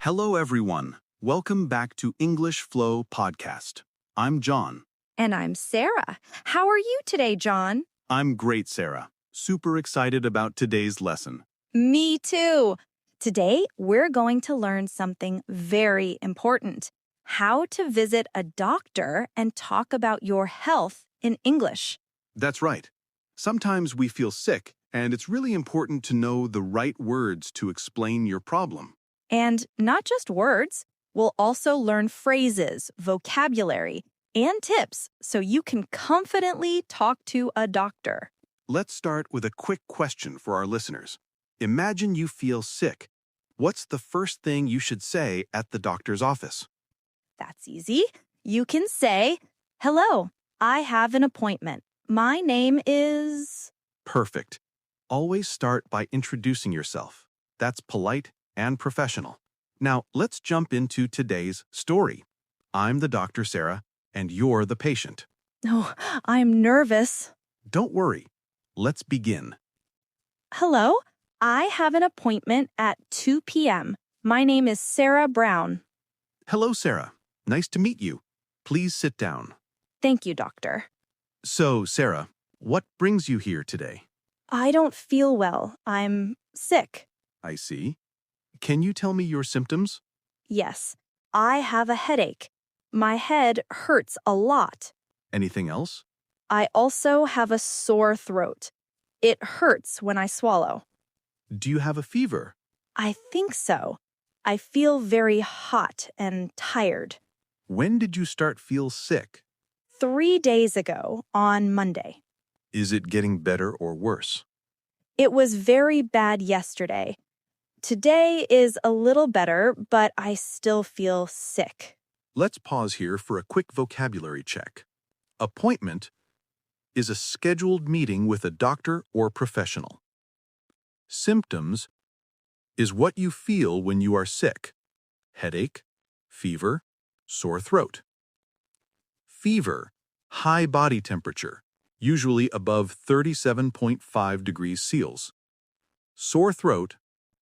Hello, everyone. Welcome back to English Flow Podcast. I'm John. And I'm Sarah. How are you today, John? I'm great, Sarah. Super excited about today's lesson. Me too. Today, we're going to learn something very important: how to visit a doctor and talk about your health in English. That's right. Sometimes we feel sick, and it's really important to know the right words to explain your problem. And not just words, we'll also learn phrases, vocabulary, and tips so you can confidently talk to a doctor. Let's start with a quick question for our listeners. Imagine you feel sick. What's the first thing you should say at the doctor's office? That's easy. You can say, "Hello, I have an appointment. My name is..." Perfect. Always start by introducing yourself. That's polite and professional. Now, let's jump into today's story. I'm the doctor, Sarah, and you're the patient. Oh, I'm nervous. Don't worry. Let's begin. Hello, I have an appointment at 2 p.m. My name is Sarah Brown. Hello, Sarah. Nice to meet you. Please sit down. Thank you, doctor. So, Sarah, what brings you here today? I don't feel well. I'm sick. I see. Can you tell me your symptoms? Yes, I have a headache. My head hurts a lot. Anything else? I also have a sore throat. It hurts when I swallow. Do you have a fever? I think so. I feel very hot and tired. When did you start feel sick? 3 days ago, on Monday. Is it getting better or worse? It was very bad yesterday. Today is a little better, but I still feel sick. Let's pause here for a quick vocabulary check. Appointment is a scheduled meeting with a doctor or professional. Symptoms is what you feel when you are sick: headache, fever, sore throat. Fever, high body temperature, usually above 37.5 degrees Celsius. Sore throat,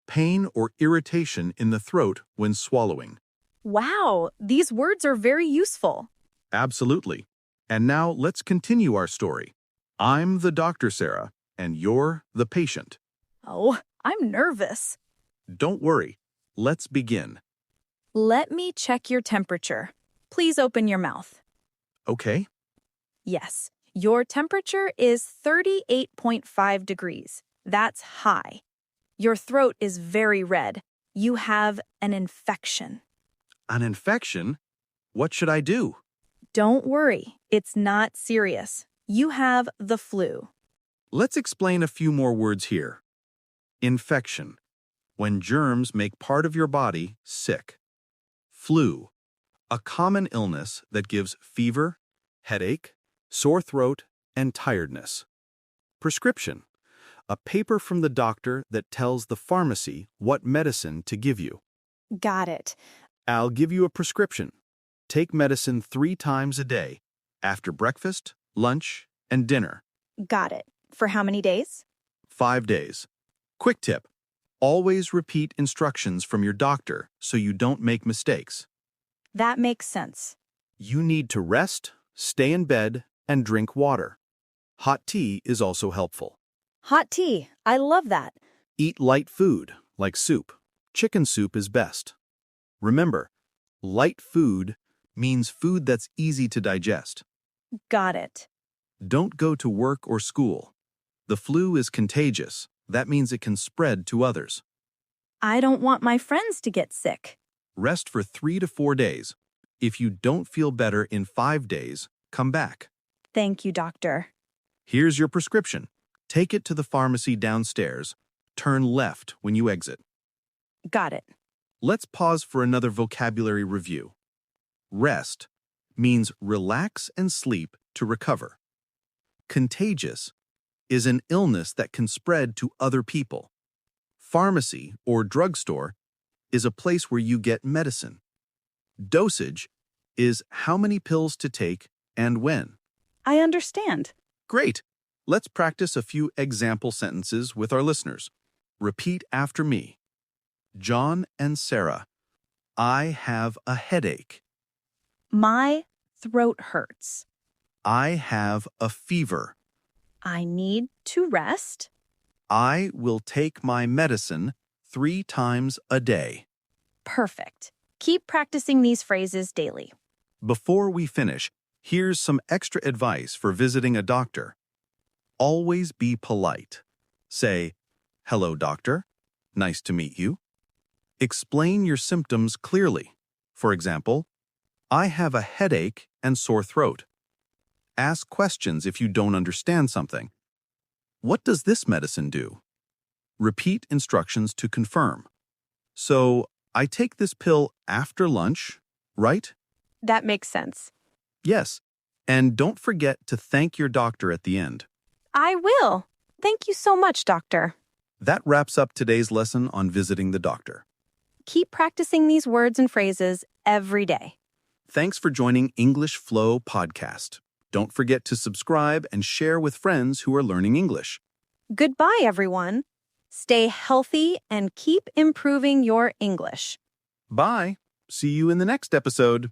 pain or irritation in the throat when swallowing. Wow, these words are very useful. Absolutely. And now let's continue our story. I'm the doctor, Sarah, and you're the patient. Oh, I'm nervous. Don't worry. Let's begin. Let me check your temperature. Please open your mouth. Okay. Yes, your temperature is 38.5 degrees. That's high. Your throat is very red. You have an infection. An infection? What should I do? Don't worry, it's not serious. You have the flu. Let's explain a few more words here. Infection, when germs make part of your body sick. Flu, a common illness that gives fever, headache, sore throat, and tiredness. Prescription, a paper from the doctor that tells the pharmacy what medicine to give you. Got it. I'll give you a prescription. Take medicine 3 times a day, after breakfast, lunch, and dinner. Got it. For how many days? 5 days. Quick tip: always repeat instructions from your doctor so you don't make mistakes. That makes sense. You need to rest, stay in bed, and drink water. Hot tea is also helpful. Hot tea. I love that. Eat light food, like soup. Chicken soup is best. Remember, light food means food that's easy to digest. Got it. Don't go to work or school. The flu is contagious. That means it can spread to others. I don't want my friends to get sick. Rest for 3 to 4 days. If you don't feel better in 5 days, come back. Thank you, doctor. Here's your prescription. Take it to the pharmacy downstairs. Turn left when you exit. Got it. Let's pause for another vocabulary review. Rest means relax and sleep to recover. Contagious is an illness that can spread to other people. Pharmacy or drugstore is a place where you get medicine. Dosage is how many pills to take and when. I understand. Great. Let's practice a few example sentences with our listeners. Repeat after me. John and Sarah I have a headache. My throat hurts. I have a fever. I need to rest. I will take my medicine 3 times a day. Perfect. Keep practicing these phrases daily. Before we finish, here's some extra advice for visiting a doctor. Always be polite. Say, "Hello, doctor. Nice to meet you." Explain your symptoms clearly. For example, I have a headache and sore throat. Ask questions if you don't understand something. What does this medicine do? Repeat instructions to confirm. So, I take this pill after lunch, right? That makes sense. Yes. And don't forget to thank your doctor at the end. I will. Thank you so much, doctor. That wraps up today's lesson on visiting the doctor. Keep practicing these words and phrases every day. Thanks for joining English Flow Podcast. Don't forget to subscribe and share with friends who are learning English. Goodbye, everyone. Stay healthy and keep improving your English. Bye. See you in the next episode.